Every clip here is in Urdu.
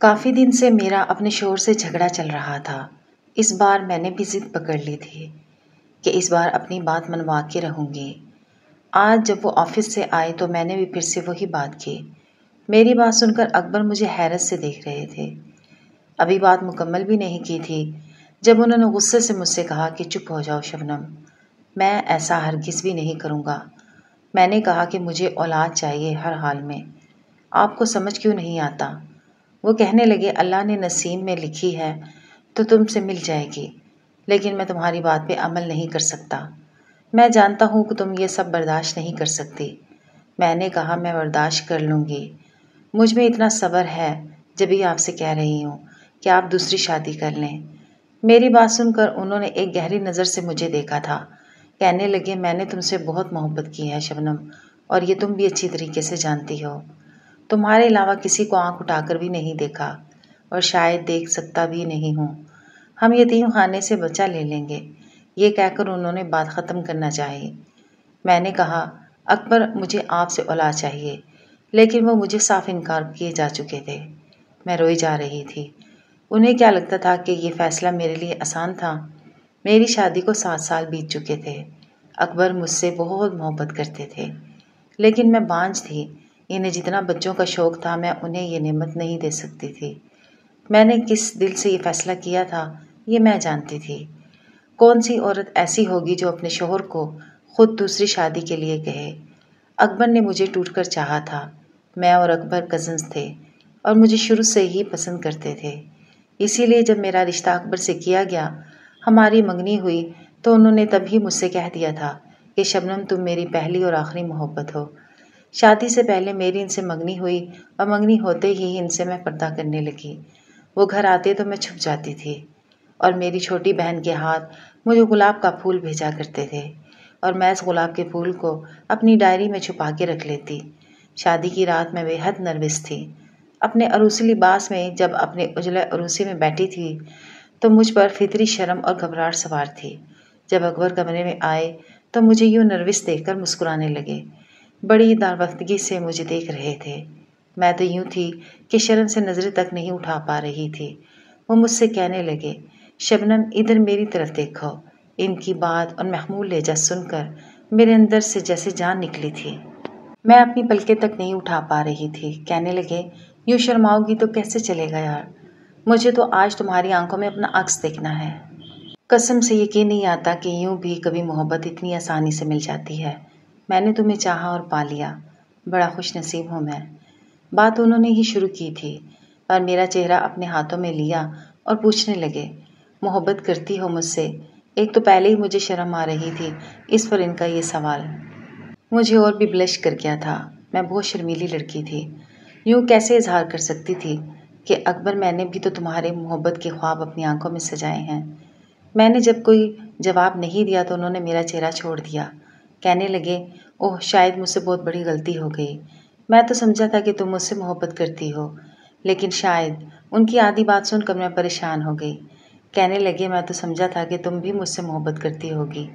کافی دن سے میرا اپنے شوہر سے جھگڑا چل رہا تھا۔ اس بار میں نے بھی ضد پکڑ لی تھی کہ اس بار اپنی بات منوا کے رہوں گی۔ آج جب وہ آفس سے آئے تو میں نے بھی پھر سے وہی بات کی۔ میری بات سن کر اکبر مجھے حیرت سے دیکھ رہے تھے۔ ابھی بات مکمل بھی نہیں کی تھی جب انہوں نے غصے سے مجھ سے کہا کہ چپ ہو جاؤ شبنم، میں ایسا ہرگز بھی نہیں کروں گا۔ میں نے کہا کہ مجھے اولاد چاہیے ہر حال میں، آپ کو سمجھ کیوں نہیں آتا؟ وہ کہنے لگے اللہ نے نصیب میں لکھی ہے تو تم سے مل جائے گی، لیکن میں تمہاری بات پہ عمل نہیں کر سکتا۔ میں جانتا ہوں کہ تم یہ سب برداشت نہیں کر سکتی۔ میں نے کہا میں برداشت کر لوں گی، مجھ میں اتنا صبر ہے، جبھی آپ سے کہہ رہی ہوں کہ آپ دوسری شادی کر لیں۔ میری بات سن کر انہوں نے ایک گہری نظر سے مجھے دیکھا تھا۔ کہنے لگے میں نے تم سے بہت محبت کی ہے شبنم، اور یہ تم بھی اچھی طریقے سے جانتی ہو۔ تمہارے علاوہ کسی کو آنکھ اٹھا کر بھی نہیں دیکھا، اور شاید دیکھ سکتا بھی نہیں ہوں۔ ہم یتیم خانے سے بچہ لے لیں گے۔ یہ کہہ کر انہوں نے بات ختم کرنا چاہی۔ میں نے کہا اکبر مجھے آپ سے اولاد چاہیے، لیکن وہ مجھے صاف انکار کیے جا چکے تھے۔ میں روئی جا رہی تھی۔ انہیں کیا لگتا تھا کہ یہ فیصلہ میرے لیے آسان تھا؟ میری شادی کو 7 سال بیت چکے تھے۔ اکبر مجھ سے بہت محبت کرتے تھے، لیکن میں بانجھ تھی۔ انہیں جتنا بچوں کا شوق تھا میں انہیں یہ نعمت نہیں دے سکتی تھی۔ میں نے کس دل سے یہ فیصلہ کیا تھا یہ میں جانتی تھی۔ کون سی عورت ایسی ہوگی جو اپنے شوہر کو خود دوسری شادی کے لیے کہے؟ اکبر نے مجھے ٹوٹ کر چاہا تھا۔ میں اور اکبر کزنز تھے اور مجھے شروع سے ہی پسند کرتے تھے۔ اسی لیے جب میرا رشتہ اکبر سے کیا گیا، ہماری منگنی ہوئی تو انہوں نے تب ہی مجھ سے کہہ دیا تھا کہ شبنم تم میری پہلی اور آخری محبت ہو۔ شادی سے پہلے میری ان سے منگنی ہوئی اور منگنی ہوتے ہی ان سے میں پردہ کرنے لگی۔ وہ گھر آتے تو میں چھپ جاتی تھی، اور میری چھوٹی بہن کے ہاتھ مجھے گلاب کا پھول بھیجا کرتے تھے، اور میں اس گلاب کے پھول کو اپنی ڈائری میں چھپا کے رکھ لیتی۔ شادی کی رات میں بے حد نروس تھی۔ اپنے عروسی لباس میں جب اپنے اجلے عروسی میں بیٹھی تھی تو مجھ پر فطری شرم اور گھبراہٹ سوار تھی۔ جب اکبر کمرے میں آئے تو مجھے یوں نروس دیکھ کر مسکرانے لگے، بڑی داروختگی سے مجھے دیکھ رہے تھے۔ میں تو یوں تھی کہ شرم سے نظریں تک نہیں اٹھا پا رہی تھی۔ وہ مجھ سے کہنے لگے شبنم ادھر میری طرف دیکھو۔ ان کی بات اور محمول لہجہ سن کر میرے اندر سے جیسے جان نکلی تھی۔ میں اپنی پلکیں تک نہیں اٹھا پا رہی تھی۔ کہنے لگے یوں شرماؤ گی تو کیسے چلے گا یار؟ مجھے تو آج تمہاری آنکھوں میں اپنا عکس دیکھنا ہے۔ قسم سے یقین نہیں آتا کہ یوں بھی کبھی محبت اتنی آسانی سے مل جاتی ہے۔ میں نے تمہیں چاہا اور پا لیا، بڑا خوش نصیب ہوں میں۔ بات انہوں نے ہی شروع کی تھی، اور میرا چہرہ اپنے ہاتھوں میں لیا اور پوچھنے لگے محبت کرتی ہو مجھ سے؟ ایک تو پہلے ہی مجھے شرم آ رہی تھی، اس پر ان کا یہ سوال۔ مجھے اور بھی بلش کر گیا تھا۔ میں بہت شرمیلی لڑکی تھی، یوں کیسے اظہار کر سکتی تھی کہ اکبر میں نے بھی تو تمہارے محبت کے خواب اپنی آنکھوں میں سجائے ہیں۔ میں نے جب کوئی جواب نہیں دیا تو انہوں نے میرا چہرہ چھوڑ دیا۔ کہنے لگے اوہ شاید مجھ سے بہت بڑی غلطی ہو گئی، میں تو سمجھا تھا کہ تم مجھ سے محبت کرتی ہو، لیکن شاید۔ ان کی آدھی بات سن کر میں پریشان ہو گئی۔ کہنے لگے میں تو سمجھا تھا کہ تم بھی مجھ سے محبت کرتی ہوگی،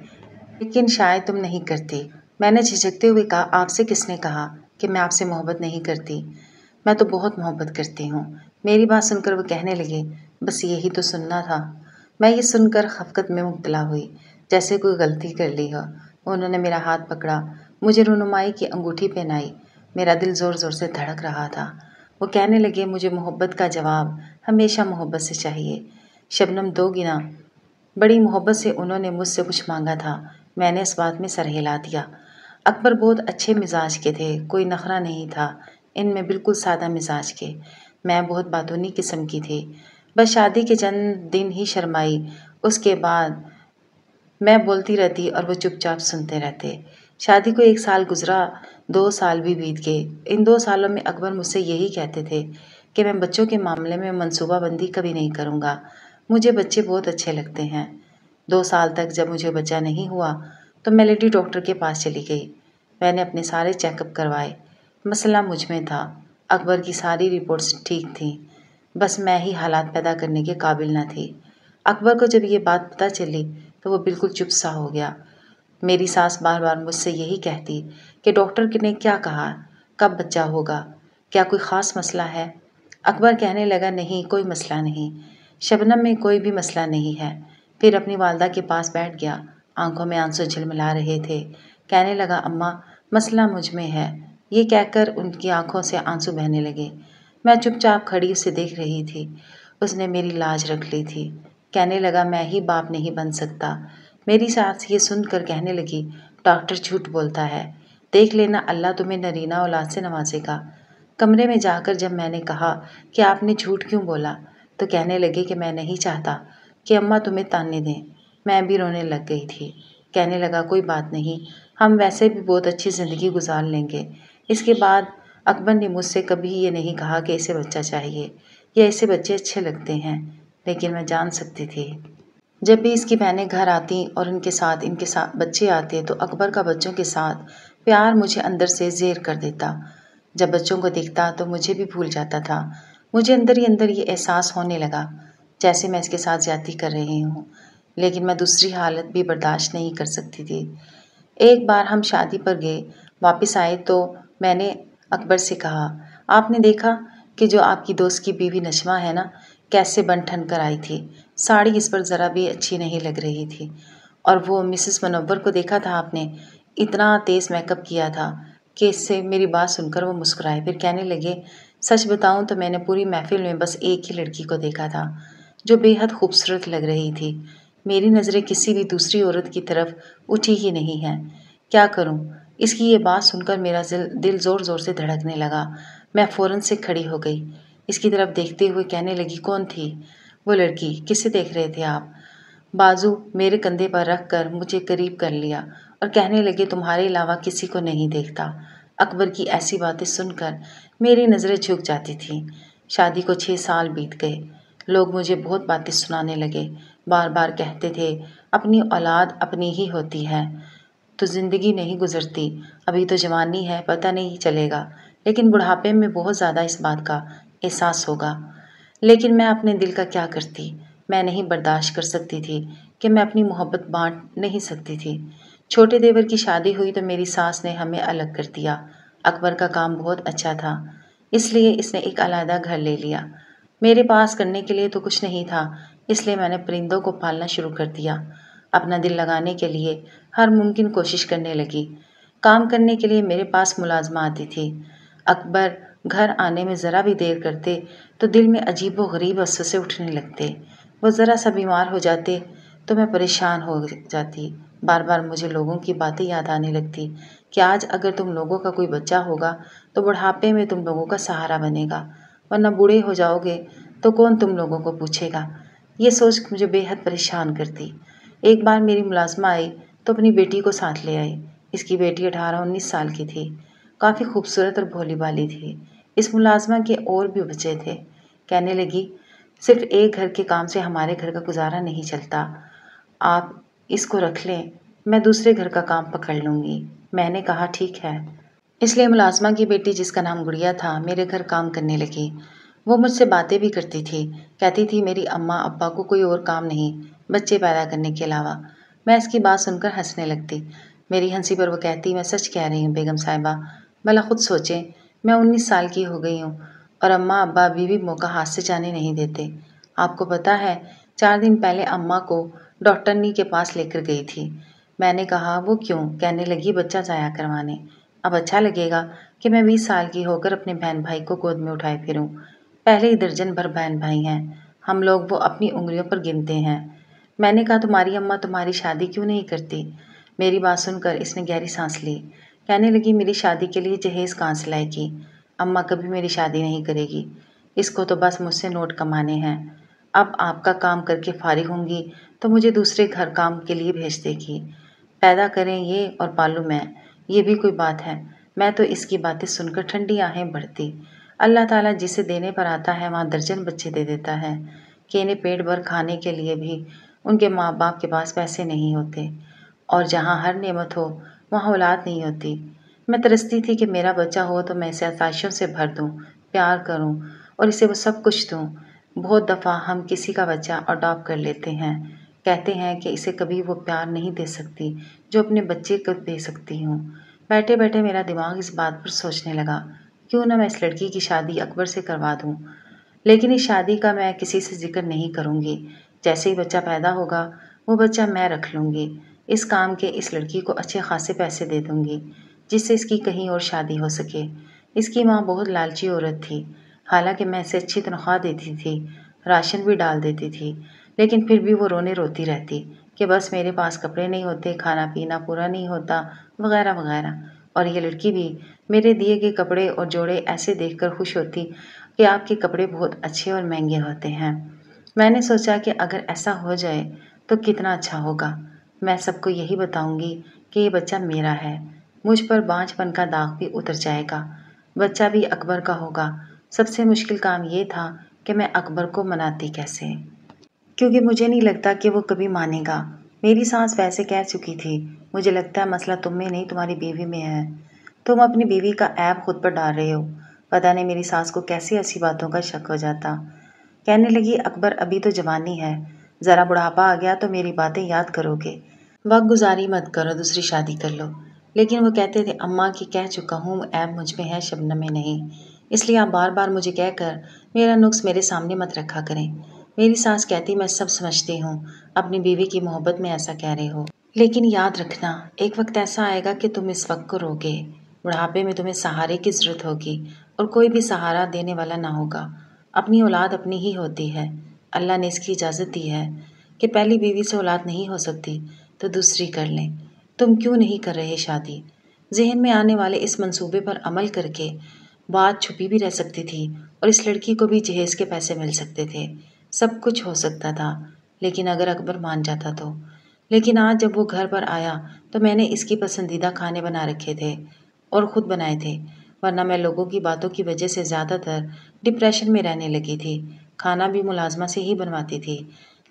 لیکن شاید تم نہیں کرتی۔ میں نے جھجکتے ہوئے کہا آپ سے کس نے کہا کہ میں آپ سے محبت نہیں کرتی؟ میں تو بہت محبت کرتی ہوں۔ میری بات سن کر وہ کہنے لگے بس یہی تو سننا تھا۔ میں یہ سن کر خفقت میں مبتلا ہوئی، جیسے کوئی غلطی کر لی ہو۔ انہوں نے میرا ہاتھ پکڑا، مجھے رونمائی کی انگوٹھی پہنائی۔ میرا دل زور زور سے دھڑک رہا تھا۔ وہ کہنے لگے مجھے محبت کا جواب ہمیشہ محبت سے چاہیے، شبنم دو گنا۔ بڑی محبت سے انہوں نے مجھ سے کچھ مانگا تھا، میں نے اس بات میں سر ہلا دیا۔ اکبر بہت اچھے مزاج کے تھے، کوئی نخرہ نہیں تھا ان میں، بالکل سادہ مزاج کے۔ میں بہت باتونی قسم کی تھی، بس شادی کے چند دن ہی شرمائی، اس کے بعد میں بولتی رہتی اور وہ چپ چاپ سنتے رہتے۔ شادی کو 1 سال گزرا، 2 سال بھی بیت گئے۔ ان 2 سالوں میں اکبر مجھ سے یہی کہتے تھے کہ میں بچوں کے معاملے میں منصوبہ بندی کبھی نہیں کروں گا، مجھے بچے بہت اچھے لگتے ہیں۔ 2 سال تک جب مجھے بچہ نہیں ہوا تو میں لیڈی ڈاکٹر کے پاس چلی گئی۔ میں نے اپنے سارے چیک اپ کروائے، مسئلہ مجھ میں تھا۔ اکبر کی ساری رپورٹس ٹھیک تھیں، بس میں ہی حالات پیدا کرنے کے قابل نہ تھی۔ اکبر کو جب یہ بات پتہ چلی تو وہ بالکل چپ سا ہو گیا۔ میری ساس بار بار مجھ سے یہی کہتی کہ ڈاکٹر نے کیا کہا، کب بچہ ہوگا، کیا کوئی خاص مسئلہ ہے؟ اکبر کہنے لگا نہیں کوئی مسئلہ نہیں، شبنم میں کوئی بھی مسئلہ نہیں ہے۔ پھر اپنی والدہ کے پاس بیٹھ گیا، آنکھوں میں آنسو جھلملا رہے تھے۔ کہنے لگا اماں مسئلہ مجھ میں ہے، یہ کہہ کر ان کی آنکھوں سے آنسو بہنے لگے۔ میں چپ چاپ کھڑی اسے دیکھ رہی تھی، اس نے میری لاج رکھ لی تھی۔ کہنے لگا میں ہی باپ نہیں بن سکتا۔ میری ساس یہ سن کر کہنے لگی ڈاکٹر جھوٹ بولتا ہے، دیکھ لینا اللہ تمہیں نرینہ اولاد سے نوازے گا۔ کمرے میں جا کر جب میں نے کہا کہ آپ نے جھوٹ کیوں بولا تو کہنے لگے کہ میں نہیں چاہتا کہ اماں تمہیں تانے دیں۔ میں بھی رونے لگ گئی تھی۔ کہنے لگا کوئی بات نہیں، ہم ویسے بھی بہت اچھی زندگی گزار لیں گے۔ اس کے بعد اکبر نے مجھ سے کبھی یہ نہیں کہا کہ اسے بچہ چاہیے یا اسے بچے اچھے لگتے ہیں، لیکن میں جان سکتی تھی جب بھی اس کی بہنیں گھر آتی اور ان کے ساتھ بچے آتے تو اکبر کا بچوں کے ساتھ پیار مجھے اندر سے زیر کر دیتا۔ جب بچوں کو دیکھتا تو مجھے بھی بھول جاتا تھا۔ مجھے اندر ہی اندر یہ احساس ہونے لگا جیسے میں اس کے ساتھ زیادتی کر رہی ہوں، لیکن میں دوسری حالت بھی برداشت نہیں کر سکتی تھی۔ ایک بار ہم شادی پر گئے، واپس آئے تو میں نے اکبر سے کہا آپ نے دیکھا کہ جو آپ کی دوست کی بیوی نشمہ ہے نا کیسے بن ٹھن کر آئی تھی، ساڑی اس پر ذرا بھی اچھی نہیں لگ رہی تھی، اور وہ مسز منور کو دیکھا تھا آپ نے، اتنا تیز میک اپ کیا تھا کہ اس سے میری بات سن کر وہ مسکرائے، پھر کہنے لگے سچ بتاؤں تو میں نے پوری محفل میں بس ایک ہی لڑکی کو دیکھا تھا جو بے حد خوبصورت لگ رہی تھی، میری نظریں کسی بھی دوسری عورت کی طرف اٹھی ہی نہیں ہیں، کیا کروں؟ اس کی یہ بات سن کر میرا دل زور زور سے دھڑکنے لگا۔ میں فوراً سے کھڑی ہو گئی، اس کی طرف دیکھتے ہوئے کہنے لگی کون تھی وہ لڑکی، کسے دیکھ رہے تھے آپ؟ بازو میرے کندھے پر رکھ کر مجھے قریب کر لیا اور کہنے لگے تمہارے علاوہ کسی کو نہیں دیکھتا۔ اکبر کی ایسی باتیں سن کر میری نظریں جھک جاتی تھیں۔ شادی کو 6 سال بیت گئے، لوگ مجھے بہت باتیں سنانے لگے، بار بار کہتے تھے اپنی اولاد اپنی ہی ہوتی ہے تو زندگی نہیں گزرتی، ابھی تو جوانی ہے پتہ نہیں چلے گا، لیکن بڑھاپے میں بہت زیادہ اس بات کا احساس ہوگا۔ لیکن میں اپنے دل کا کیا کرتی؟ میں نہیں برداشت کر سکتی تھی کہ میں اپنی محبت بانٹ نہیں سکتی تھی۔ چھوٹے دیور کی شادی ہوئی تو میری ساس نے ہمیں الگ کر دیا۔ اکبر کا کام بہت اچھا تھا، اس لیے اس نے ایک علیحدہ گھر لے لیا۔ میرے پاس کرنے کے لیے تو کچھ نہیں تھا، اس لیے میں نے پرندوں کو پالنا شروع کر دیا۔ اپنا دل لگانے کے لیے ہر ممکن کوشش کرنے لگی۔ کام کرنے کے لیے میرے پاس ملازمہ آتی تھی۔ اکبر گھر آنے میں ذرا بھی دیر کرتے تو دل میں عجیب و غریب وسوسے اٹھنے لگتے۔ وہ ذرا سا بیمار ہو جاتے تو میں پریشان ہو جاتی۔ بار بار مجھے لوگوں کی باتیں یاد آنے لگتی کہ آج اگر تم لوگوں کا کوئی بچہ ہوگا تو بڑھاپے میں تم لوگوں کا سہارا بنے گا، ورنہ بوڑھے ہو جاؤ گے تو کون تم لوگوں کو پوچھے گا؟ یہ سوچ مجھے بے حد پریشان کرتی۔ ایک بار میری ملازمہ آئی تو اپنی بیٹی کو ساتھ لے آئی۔ اس کی بیٹی 18-19 سال کی تھی، کافی خوبصورت اور بھولی بالی تھی۔ اس ملازمہ کے اور بھی بچے تھے۔ کہنے لگی صرف ایک گھر کے کام سے ہمارے گھر کا گزارا نہیں چلتا، آپ اس کو رکھ لیں، میں دوسرے گھر کا کام پکڑ لوں گی۔ میں نے کہا ٹھیک ہے۔ اس لیے ملازمہ کی بیٹی جس کا نام گڑیا تھا میرے گھر کام کرنے لگی۔ وہ مجھ سے باتیں بھی کرتی تھی، کہتی تھی میری اماں ابا کو کوئی اور کام نہیں بچے پیدا کرنے کے علاوہ۔ میں اس کی بات سن کر ہنسنے لگتی۔ میری ہنسی پر وہ کہتی میں سچ کہہ رہی ہوں بیگم صاحبہ، بھلا خود سوچیں، میں 19 سال کی ہو گئی ہوں اور اماں ابا ابھی بھی موقع ہاتھ سے جانے نہیں دیتے۔ آپ کو پتہ ہے 4 دن پہلے اماں کو ڈاکٹرنی کے پاس لے کر گئی تھی۔ میں نے کہا وہ کیوں؟ کہنے لگی بچہ ضائع کروانے۔ اب اچھا لگے گا کہ میں 20 سال کی ہو کر اپنے بہن بھائی کو گود میں اٹھائے پھروں، پہلے ہی درجن بھر بہن بھائی ہیں، ہم لوگ وہ اپنی انگلیوں پر گنتے ہیں۔ میں نے کہا تمہاری اماں تمہاری شادی کیوں نہیں کرتی؟ میری بات سن کر اس نے گہری سانس لی، کہنے لگی میری شادی کے لیے جہیز کہاں سے لائے گی؟ اماں کبھی میری شادی نہیں کرے گی، اس کو تو بس مجھ سے نوٹ کمانے ہیں۔ اب آپ کا کام کر کے فارغ ہوں گی تو مجھے دوسرے گھر کام کے لیے بھیج دے گی، پیدا کریں یہ اور پالوں میں، یہ بھی کوئی بات ہے؟ میں تو اس کی باتیں سن کر ٹھنڈی آہیں بھرتی۔ اللہ تعالیٰ جسے دینے پر آتا ہے وہاں درجن بچے دے دیتا ہے کہ انہیں پیٹ بھر کھانے کے لیے بھی ان کے ماں باپ کے پاس پیسے نہیں ہوتے، اور جہاں ہر نعمت ہو وہاں اولاد نہیں ہوتی۔ میں ترستی تھی کہ میرا بچہ ہو تو میں اسے آسائشوں سے بھر دوں، پیار کروں اور اسے وہ سب کچھ دوں۔ بہت دفعہ ہم کسی کا بچہ اڈاپٹ کر لیتے ہیں، کہتے ہیں کہ اسے کبھی وہ پیار نہیں دے سکتی جو اپنے بچے کو دے سکتی ہوں۔ بیٹھے بیٹھے میرا دماغ اس بات پر سوچنے لگا کیوں نہ میں اس لڑکی کی شادی اکبر سے کروا دوں۔ لیکن اس شادی کا میں کسی سے ذکر نہیں کروں گی۔ جیسے ہی بچہ پیدا ہوگا وہ بچہ میں رکھ لوں گی۔ اس کام کے اس لڑکی کو اچھے خاصے پیسے دے دوں گی جس سے اس کی کہیں اور شادی ہو سکے۔ اس کی ماں بہت لالچی عورت تھی، حالانکہ میں اسے اچھی تنخواہ دیتی تھی، راشن بھی ڈال دیتی تھی، لیکن پھر بھی وہ رونے روتی رہتی کہ بس میرے پاس کپڑے نہیں ہوتے، کھانا پینا پورا نہیں ہوتا، وغیرہ وغیرہ۔ اور یہ لڑکی بھی میرے دیے گئے کپڑے اور جوڑے ایسے دیکھ کر خوش ہوتی کہ آپ کے کپڑے بہت اچھے اور مہنگے ہوتے ہیں۔ میں نے سوچا کہ اگر ایسا ہو جائے تو کتنا اچھا ہوگا۔ میں سب کو یہی بتاؤں گی کہ یہ بچہ میرا ہے۔ مجھ پر بانجھ پن کا داغ بھی اتر جائے گا۔ بچہ بھی اکبر کا ہوگا۔ سب سے مشکل کام یہ تھا کہ میں اکبر کو مناتی کیسے، کیونکہ مجھے نہیں لگتا کہ وہ کبھی مانے گا۔ میری ساس ویسے کہہ چکی تھی، مجھے لگتا ہے مسئلہ تم میں نہیں تمہاری بیوی میں ہے۔ تم اپنی بیوی کا عیب خود پر ڈال رہے ہو۔ پتہ نہیں میری ساس کو کیسی ایسی باتوں کا شک ہو جاتا۔ کہنے لگی اکبر ابھی تو جوانی ہے، ذرا بڑھاپا آ گیا تو میری باتیں یاد کرو گے، وقت گزاری مت کرو، دوسری شادی کر لو۔ لیکن وہ کہتے تھے اماں کی کہہ چکا ہوں عیب مجھ میں ہے شبنم میں نہیں، اس لیے آپ بار بار مجھے کہہ کر میرا نقص میرے سامنے مت رکھا کریں۔ میری ساس کہتی میں سب سمجھتی ہوں، اپنی بیوی کی محبت میں ایسا کہہ رہے ہو، لیکن یاد رکھنا ایک وقت ایسا آئے گا کہ تم اس وقت کو روگے، بڑھاپے میں تمہیں سہارے کی ضرورت ہوگی اور کوئی بھی سہارا دینے والا نہ ہوگا۔ اپنی اولاد اپنی ہی ہوتی ہے، اللہ نے اس کی اجازت دی ہے کہ پہلی بیوی سے اولاد نہیں ہو سکتی تو دوسری کر لیں۔ تم کیوں نہیں کر رہے شادی؟ ذہن میں آنے والے اس منصوبے پر عمل کر کے بات چھپی بھی رہ سکتی تھی اور اس لڑکی کو بھی جہیز کے پیسے مل سکتے تھے، سب کچھ ہو سکتا تھا، لیکن اگر اکبر مان جاتا تو۔ لیکن آج جب وہ گھر پر آیا تو میں نے اس کی پسندیدہ کھانے بنا رکھے تھے اور خود بنائے تھے، ورنہ میں لوگوں کی باتوں کی وجہ سے زیادہ تر ڈپریشن میں رہنے لگی تھی۔ کھانا بھی ملازمہ سے ہی بنواتی تھی،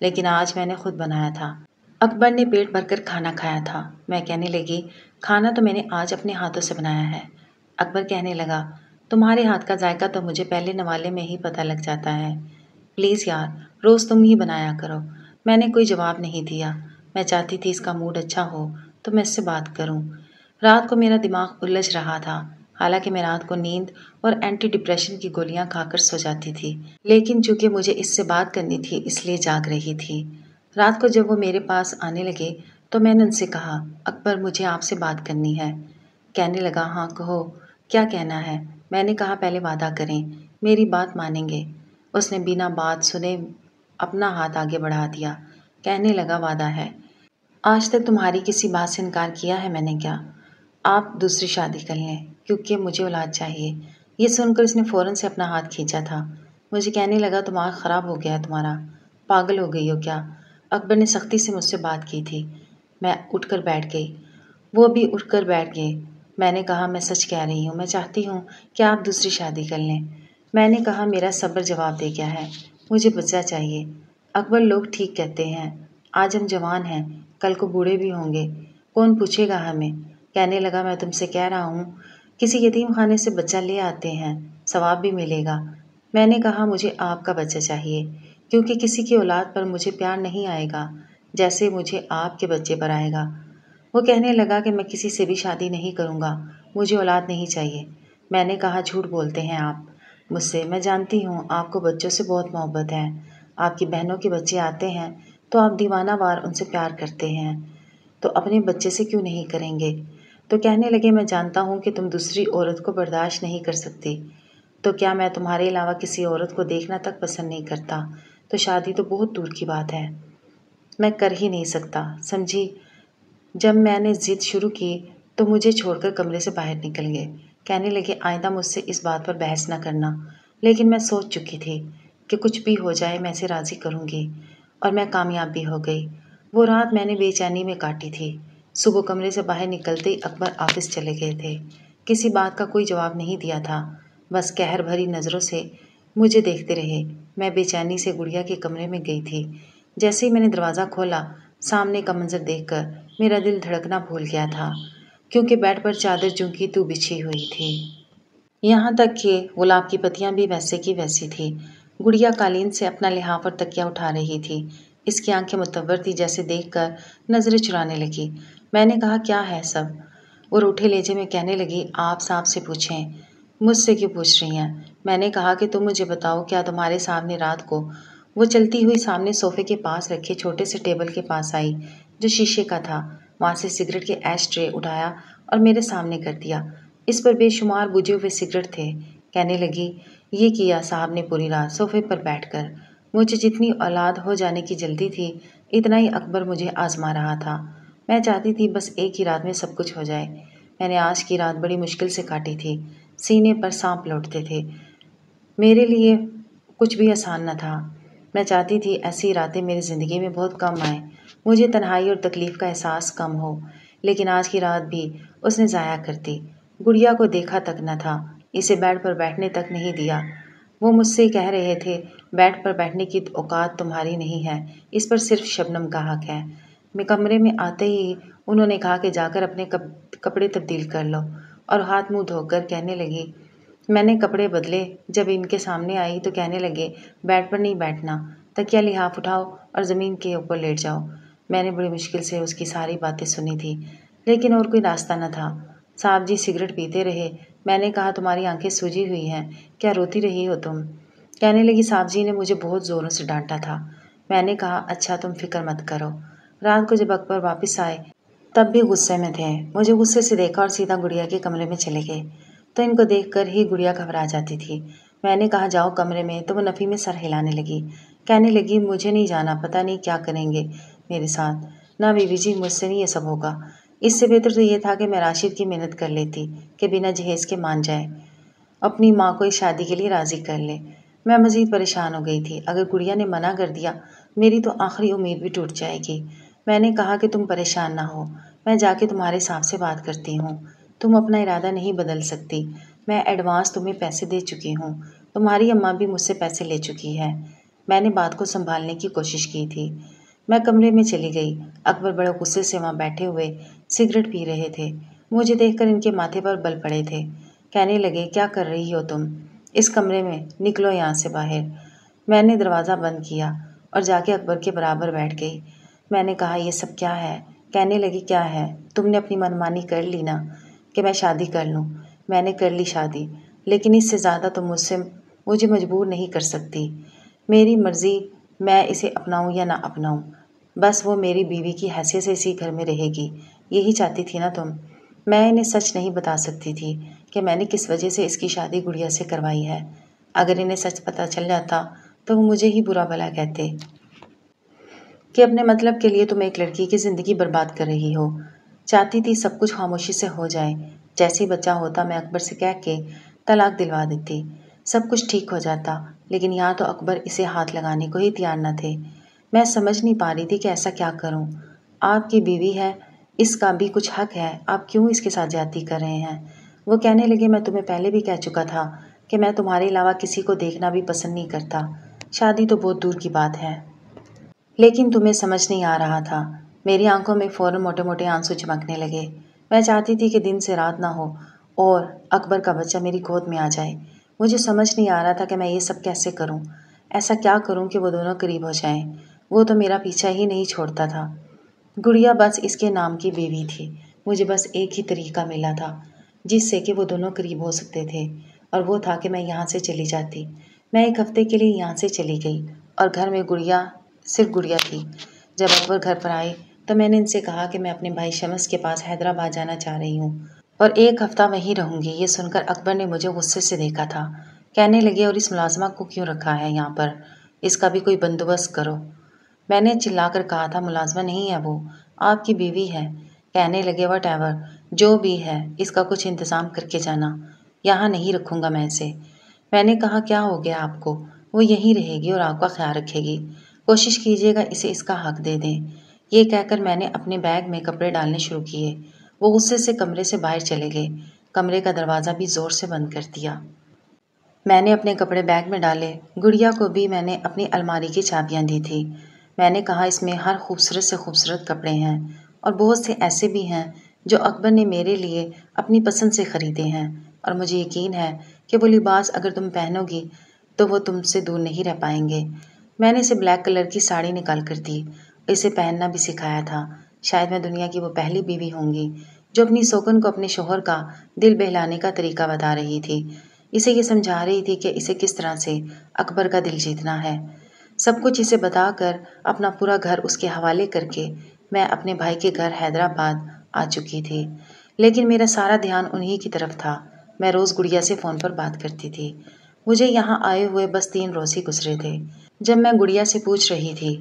لیکن آج میں نے خود بنایا تھا۔ اکبر نے پیٹ بھر کر کھانا کھایا تھا۔ میں کہنے لگی کھانا تو میں نے آج اپنے ہاتھوں سے بنایا ہے۔ اکبر کہنے لگا تمہارے ہاتھ کا ذائقہ تو مجھے پہلے نوالے میں ہی پتہ لگ جاتا ہے، پلیز یار روز تم ہی بنایا کرو۔ میں نے کوئی جواب نہیں دیا، میں چاہتی تھی اس کا موڈ اچھا ہو تو میں اس سے بات کروں۔ رات کو میرا دماغ الجھ رہا تھا، حالانکہ میں رات کو نیند اور اینٹی ڈپریشن کی گولیاں کھا کر سو جاتی تھی، لیکن چونکہ مجھے اس سے بات کرنی تھی اس لیے جاگ رہی تھی۔ رات کو جب وہ میرے پاس آنے لگے تو میں نے ان سے کہا اکبر مجھے آپ سے بات کرنی ہے۔ کہنے لگا ہاں کہو، کیا کہنا ہے؟ میں نے کہا پہلے وعدہ کریں، میری بات مانیں گے؟ اس نے بنا بات سنے اپنا ہاتھ آگے بڑھا دیا، کہنے لگا وعدہ ہے۔ آج تک تمہاری کسی بات سے انکار کیا ہے میں نے کیا؟ آپ دوسری شادی کر لیں کیونکہ مجھے اولاد چاہیے۔ یہ سن کر اس نے فوراً سے اپنا ہاتھ کھینچا تھا۔ مجھے کہنے لگا دماغ خراب ہو گیا ہے تمہارا، پاگل ہو گئی ہو کیا؟ اکبر نے سختی سے مجھ سے بات کی تھی۔ میں اٹھ کر بیٹھ گئی، وہ بھی اٹھ کر بیٹھ گئے۔ میں نے کہا میں سچ کہہ رہی ہوں، میں چاہتی ہوں کہ آپ دوسری شادی کر لیں۔ میں نے کہا میرا صبر جواب دے گیا ہے، مجھے بچہ چاہیے۔ اکبر لوگ ٹھیک کہتے ہیں، آج ہم جوان ہیں کل کو بوڑھے بھی ہوں گے، کون پوچھے گا ہمیں؟ کہنے لگا میں تم سے کہہ رہا ہوں کسی یتیم خانے سے بچہ لے آتے ہیں، ثواب بھی ملے گا۔ میں نے کہا مجھے آپ کا بچہ چاہیے، کیونکہ کسی کی اولاد پر مجھے پیار نہیں آئے گا جیسے مجھے آپ کے بچے پر آئے گا۔ وہ کہنے لگا کہ میں کسی سے بھی شادی نہیں کروں گا، مجھے اولاد نہیں چاہیے۔ میں نے کہا جھوٹ بولتے ہیں آپ مجھ سے، میں جانتی ہوں آپ کو بچوں سے بہت محبت ہے، آپ کی بہنوں کے بچے آتے ہیں تو آپ دیوانہ وار ان سے پیار کرتے ہیں، تو اپنے بچے سے کیوں نہیں کریں گے؟ تو کہنے لگے میں جانتا ہوں کہ تم دوسری عورت کو برداشت نہیں کر سکتی، تو کیا میں تمہارے علاوہ کسی عورت کو دیکھنا تک پسند نہیں کرتا، تو شادی تو بہت دور کی بات ہے، میں کر ہی نہیں سکتا، سمجھی؟ جب میں نے ضد شروع کی تو مجھے چھوڑ کر کمرے سے باہر نکل گئے۔ کہنے لگے آئندہ مجھ سے اس بات پر بحث نہ کرنا، لیکن میں سوچ چکی تھی کہ کچھ بھی ہو جائے میں اسے راضی کروں گی، اور میں کامیاب بھی ہو گئی۔ وہ رات میں نے بے چینی میں کاٹی تھی۔ صبح کمرے سے باہر نکلتے ہی اکبر آفس چلے گئے تھے، کسی بات کا کوئی جواب نہیں دیا تھا، بس قہر بھری نظروں سے مجھے دیکھتے رہے۔ میں بے چینی سے گڑیا کے کمرے میں گئی تھی۔ جیسے ہی میں نے دروازہ کھولا، سامنے کا منظر دیکھ کر میرا دل دھڑکنا بھول گیا تھا، کیونکہ بیڈ پر چادر جوں کی توں بچھی ہوئی تھی، یہاں تک کہ گلاب کی پتیاں بھی ویسے کی ویسی تھی۔ گڑیا قالین سے اپنا لحاف اور تکیا اٹھا رہی تھی، اس کی آنکھیں متور تھی جیسے دیکھ کر نظریں چرانے لگی۔ میں نے کہا کیا ہے سب؟ وہ روٹھے لہجے میں کہنے لگی آپ صاحب سے پوچھیں، مجھ سے کیوں پوچھ رہی ہیں؟ میں نے کہا کہ تم مجھے بتاؤ، کیا تمہارے سامنے رات کو وہ چلتی ہوئی سامنے صوفے کے پاس رکھے چھوٹے سے ٹیبل کے پاس آئی جو شیشے کا تھا، وہاں سے سگریٹ کے ایش ٹرے اٹھایا اور میرے سامنے کر دیا۔ اس پر بے شمار بجھے ہوئے سگریٹ تھے۔ کہنے لگی، یہ کیا صاحب نے پوری رات صوفے پر بیٹھ کر۔ مجھے جتنی اولاد ہو جانے کی جلدی تھی اتنا ہی اکبر مجھے آزما رہا تھا۔ میں چاہتی تھی بس ایک ہی رات میں سب کچھ ہو جائے۔ میں نے آج کی رات بڑی مشکل سے کاٹی تھی، سینے پر سانپ لوٹتے تھے۔ میرے لیے کچھ بھی آسان نہ تھا۔ میں چاہتی تھی ایسی راتیں میری زندگی میں بہت کم آئیں، مجھے تنہائی اور تکلیف کا احساس کم ہو، لیکن آج کی رات بھی اس نے ضائع کر دی۔ گڑیا کو دیکھا تک نہ تھا، اسے بیڈ پر بیٹھنے تک نہیں دیا۔ وہ مجھ سے کہہ رہے تھے، بیڈ پر بیٹھنے کی اوقات تمہاری نہیں ہے، اس پر صرف شبنم کا حق ہے۔ میں کمرے میں آتے ہی انہوں نے کہا کہ جا کر اپنے کپڑے تبدیل کر لو، اور ہاتھ منہ دھو کر کہنے لگی۔ میں نے کپڑے بدلے، جب ان کے سامنے آئی تو کہنے لگے، بیڈ پر نہیں بیٹھنا، تکیہ لحاف اٹھاؤ اور زمین کے اوپر لیٹ جاؤ۔ میں نے بڑی مشکل سے اس کی ساری باتیں سنی تھی، لیکن اور کوئی راستہ نہ تھا۔ صاحب جی سگریٹ پیتے رہے۔ میں نے کہا، تمہاری آنکھیں سوجی ہوئی ہیں، کیا روتی رہی ہو تم؟ کہنے لگی، صاحب جی نے مجھے بہت زوروں سے ڈانٹا تھا۔ میں نے کہا، اچھا تم فکر مت کرو۔ رات کو جب اکبر واپس آئے تب بھی غصے میں تھے۔ مجھے غصے سے دیکھا اور سیدھا گڑیا کے کمرے میں چلے گئے، تو ان کو دیکھ کر ہی گڑیا گھبرا جاتی تھی۔ میں نے کہا، جاؤ کمرے میں، تو وہ نفی میں سر ہلانے لگی۔ کہنے لگی، مجھے نہیں جانا، پتہ نہیں کیا کریں گے میرے ساتھ۔ نہ بیوی جی، مجھ سے نہیں یہ سب ہوگا۔ اس سے بہتر تو یہ تھا کہ میں راشد کی محنت کر لیتی کہ بنا جہیز کے مان جائے، اپنی ماں کو اس شادی کے لیے راضی کر لے۔ میں مزید پریشان ہو گئی تھی، اگر گڑیا نے منع کر دیا میری تو آخری امید بھی ٹوٹ جائے گی۔ میں نے کہا کہ تم پریشان نہ ہو، میں جا کے تمہارے صاحب سے بات کرتی ہوں، تم اپنا ارادہ نہیں بدل سکتی۔ میں ایڈوانس تمہیں پیسے دے چکی ہوں، تمہاری اماں بھی مجھ سے پیسے لے چکی ہے۔ میں نے بات کو سنبھالنے کی کوشش کی تھی۔ میں کمرے میں چلی گئی۔ اکبر بڑے غصے سے وہاں بیٹھے ہوئے سگریٹ پی رہے تھے۔ مجھے دیکھ کر ان کے ماتھے پر بل پڑے تھے۔ کہنے لگے، کیا کر رہی ہو تم اس کمرے میں؟ نکلو یہاں سے باہر۔ میں نے دروازہ بند کیا اور جا کے اکبر کے برابر بیٹھ گئی۔ میں نے کہا، یہ سب کیا ہے؟ کہنے لگی، کیا ہے؟ تم نے اپنی منمانی کر لی نا کہ میں شادی کر لوں۔ میں نے کر لی شادی، لیکن اس سے زیادہ تم مجھے مجبور نہیں کر سکتی۔ میری مرضی، میں اسے اپناؤں یا نہ اپناؤں، بس وہ میری بیوی کی حیثیت سے اسی گھر میں رہے گی۔ یہی چاہتی تھی نا تم؟ میں انہیں سچ نہیں بتا سکتی تھی کہ میں نے کس وجہ سے اس کی شادی گڑیا سے کروائی ہے۔ اگر انہیں سچ پتہ چل جاتا تو وہ مجھے ہی برا بھلا کہتے کہ اپنے مطلب کے لیے تم ایک لڑکی کی زندگی برباد کر رہی ہو۔ چاہتی تھی سب کچھ خاموشی سے ہو جائے، جیسے ہی بچہ ہوتا میں اکبر سے کہہ کے طلاق دلوا دیتی، سب کچھ ٹھیک ہو جاتا، لیکن یہاں تو اکبر اسے ہاتھ لگانے کو ہی تیار نہ تھے۔ میں سمجھ نہیں پا رہی تھی کہ ایسا کیا کروں۔ آپ کی بیوی ہے، اس کا بھی کچھ حق ہے، آپ کیوں اس کے ساتھ زیادتی کر رہے ہیں؟ وہ کہنے لگے، میں تمہیں پہلے بھی کہہ چکا تھا کہ میں تمہارے علاوہ کسی کو دیکھنا بھی پسند نہیں کرتا، شادی تو بہت دور کی بات ہے۔ لیکن تمہیں سمجھ نہیں آ رہا تھا۔ میری آنکھوں میں فوراً موٹے موٹے آنسو چمکنے لگے۔ میں چاہتی تھی کہ دن سے رات نہ ہو اور اکبر کا بچہ میری گود میں آ جائے۔ مجھے سمجھ نہیں آ رہا تھا کہ میں یہ سب کیسے کروں، ایسا کیا کروں کہ وہ دونوں قریب ہو جائیں۔ وہ تو میرا پیچھا ہی نہیں چھوڑتا تھا۔ گڑیا بس اس کے نام کی بیوی تھی۔ مجھے بس ایک ہی طریقہ ملا تھا جس سے کہ وہ دونوں قریب ہو سکتے تھے، اور وہ تھا کہ میں یہاں سے چلی جاتی۔ میں ایک ہفتے کے لیے یہاں سے چلی گئی اور گھر میں صرف گڑیا تھی۔ جب اکبر گھر پر آئے تو میں نے ان سے کہا کہ میں اپنے بھائی شمس کے پاس حیدرآباد جانا چاہ رہی ہوں اور ایک ہفتہ وہیں رہوں گی۔ یہ سن کر اکبر نے مجھے غصے سے دیکھا تھا۔ کہنے لگے، اور اس ملازمہ کو کیوں رکھا ہے یہاں پر؟ اس کا بھی کوئی بندوبست کرو۔ میں نے چلا کر کہا تھا، ملازمہ نہیں ہے وہ، آپ کی بیوی ہے۔ کہنے لگے، وٹ ایور، جو بھی ہے اس کا کچھ انتظام کر کے جانا، یہاں نہیں رکھوں گا میں اسے۔ میں نے کہا، کیا ہو گیا آپ کو؟ وہ یہیں رہے گی اور آپ کا خیال رکھے گی، کوشش کیجیے گا اسے اس کا حق دے دیں۔ یہ کہہ کر میں نے اپنے بیگ میں کپڑے ڈالنے شروع کیے۔ وہ غصے سے کمرے سے باہر چلے گئے، کمرے کا دروازہ بھی زور سے بند کر دیا۔ میں نے اپنے کپڑے بیگ میں ڈالے۔ گڑیا کو بھی میں نے اپنی الماری کی چابیاں دی تھی۔ میں نے کہا، اس میں ہر خوبصورت سے خوبصورت کپڑے ہیں اور بہت سے ایسے بھی ہیں جو اکبر نے میرے لیے اپنی پسند سے خریدے ہیں، اور مجھے یقین ہے کہ وہ لباس اگر تم پہنو گی تو وہ تم سے دور نہیں رہ پائیں گے۔ میں نے اسے بلیک کلر کی ساڑی نکال کر دی، اسے پہننا بھی سکھایا تھا۔ شاید میں دنیا کی وہ پہلی بیوی ہوں گی جو اپنی سوگن کو اپنے شوہر کا دل بہلانے کا طریقہ بتا رہی تھی، اسے یہ سمجھا رہی تھی کہ اسے کس طرح سے اکبر کا دل جیتنا ہے۔ سب کچھ اسے بتا کر، اپنا پورا گھر اس کے حوالے کر کے میں اپنے بھائی کے گھر حیدرآباد آ چکی تھی، لیکن میرا سارا دھیان انہی کی طرف تھا۔ میں روز گڑیا سے فون پر بات کرتی تھی۔ مجھے یہاں آئے ہوئے بس 3 روز ہی گزرے تھے جب میں گڑیا سے پوچھ رہی تھی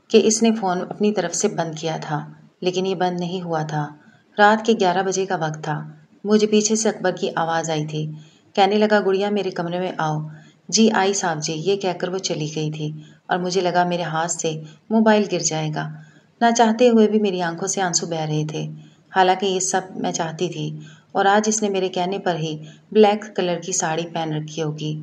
کہ اس نے فون اپنی طرف سے بند کیا تھا، لیکن یہ بند نہیں ہوا تھا۔ رات کے 11 بجے کا وقت تھا۔ مجھے پیچھے سے اکبر کی آواز آئی تھی۔ کہنے لگا، گڑیا میرے کمرے میں آؤ۔ جی آئی صاحب جی، یہ کہہ کر وہ چلی گئی تھی اور مجھے لگا میرے ہاتھ سے موبائل گر جائے گا۔ نہ چاہتے ہوئے بھی میری آنکھوں سے آنسو بہہ رہے تھے، حالانکہ یہ سب میں چاہتی تھی، اور آج اس نے میرے کہنے پر ہی بلیک کلر کی ساڑی پہن رکھی ہوگی،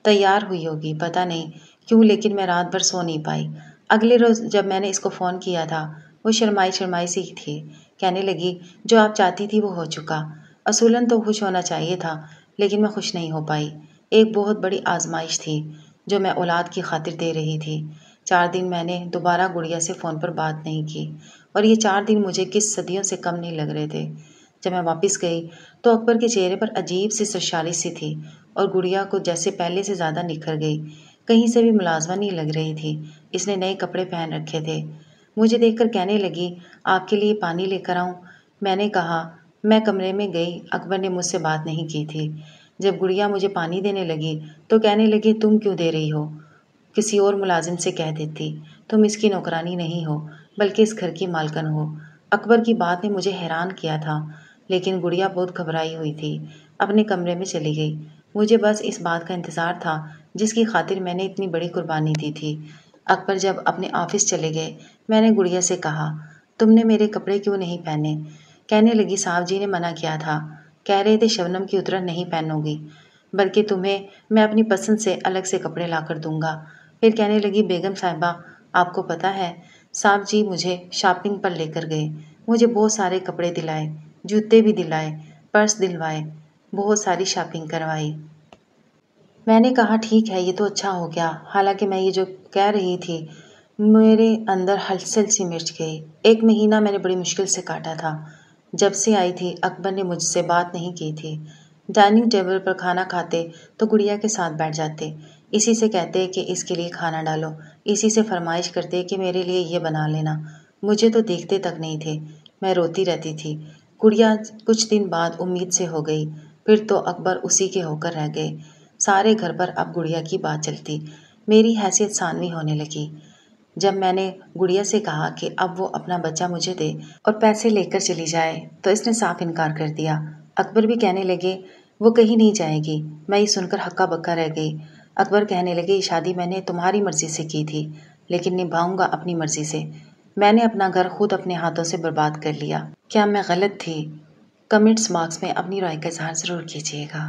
تیار ہوئی ہوگی، پتہ نہیں کیوں، لیکن میں رات بھر سو نہیں پائی۔ اگلے روز جب میں نے اس کو فون کیا تھا، وہ شرمائی شرمائی سی تھی۔ کہنے لگی، جو آپ چاہتی تھی وہ ہو چکا۔ اصولاً تو خوش ہونا چاہیے تھا، لیکن میں خوش نہیں ہو پائی۔ ایک بہت بڑی آزمائش تھی جو میں اولاد کی خاطر دے رہی تھی۔ 4 دن میں نے دوبارہ گڑیا سے فون پر بات نہیں کی، اور یہ 4 دن مجھے کس صدیوں سے کم نہیں لگ رہے تھے۔ جب میں واپس گئی تو اکبر کے چہرے پر عجیب سی سرشاری سی تھی، اور گڑیا کو جیسے پہلے سے زیادہ نکھر گئی، کہیں سے بھی ملازمہ نہیں لگ رہی تھی۔ اس نے نئے کپڑے پہن رکھے تھے۔ مجھے دیکھ کر کہنے لگی، آپ کے لیے پانی لے کر آؤں؟ میں نے کہا۔ میں کمرے میں گئی۔ اکبر نے مجھ سے بات نہیں کی تھی۔ جب گڑیا مجھے پانی دینے لگی تو کہنے لگی، تم کیوں دے رہی ہو؟ کسی اور ملازم سے کہہ دیتی۔ تم اس کی نوکرانی نہیں ہو، بلکہ اس گھر کی مالکن ہو۔ اکبر کی بات نے مجھے حیران کیا تھا، لیکن گڑیا بہت گھبرائی ہوئی تھی۔ اپنے کمرے میں چلی گئی۔ مجھے بس اس بات کا انتظار تھا جس کی خاطر میں نے اتنی بڑی قربانی دی تھی۔ اکبر جب اپنے آفس چلے گئے، میں نے گڑیا سے کہا، تم نے میرے کپڑے کیوں نہیں پہنے؟ کہنے لگی، صاحب جی نے منع کیا تھا، کہہ رہے تھے شبنم کی اترن نہیں پہنو گی، بلکہ تمہیں میں اپنی پسند سے الگ سے کپڑے لا کر دوں گا۔ پھر کہنے لگی، بیگم صاحبہ، آپ کو پتہ ہے صاحب جی مجھے شاپنگ پر لے کر گئے، مجھے بہت سارے کپڑے دلائے، جوتے بھی دلائے، پرس دلوائے، بہت ساری شاپنگ کروائی۔ میں نے کہا، ٹھیک ہے، یہ تو اچھا ہو گیا۔ حالانکہ میں یہ جو کہہ رہی تھی، میرے اندر ہلچل سی مچ گئی۔ 1 مہینہ میں نے بڑی مشکل سے کاٹا تھا۔ جب سے آئی تھی، اکبر نے مجھ سے بات نہیں کی تھی۔ ڈائننگ ٹیبل پر کھانا کھاتے تو گڑیا کے ساتھ بیٹھ جاتے، اسی سے کہتے کہ اس کے لیے کھانا ڈالو، اسی سے فرمائش کرتے کہ میرے لیے یہ بنا لینا۔ مجھے تو دیکھتے تک نہیں تھے، میں روتی رہتی تھی۔ گڑیا کچھ دن بعد امید سے ہو گئی، پھر تو اکبر اسی کے ہو کر رہ گئے۔ سارے گھر پر اب گڑیا کی بات چلتی۔ میری حیثیت ثانوی ہونے لگی۔ جب میں نے گڑیا سے کہا کہ اب وہ اپنا بچہ مجھے دے اور پیسے لے کر چلی جائے، تو اس نے صاف انکار کر دیا۔ اکبر بھی کہنے لگے، وہ کہیں نہیں جائے گی۔ میں یہ سن کر ہکا بکا رہ گئی۔ اکبر کہنے لگے، یہ شادی میں نے تمہاری مرضی سے کی تھی، لیکن نبھاؤں گا اپنی مرضی سے۔ میں نے اپنا گھر خود اپنے ہاتھوں سے برباد کر لیا۔ کیا میں غلط تھی؟ کمنٹس باکس میں اپنی رائے کا اظہار ضرور کیجیے گا۔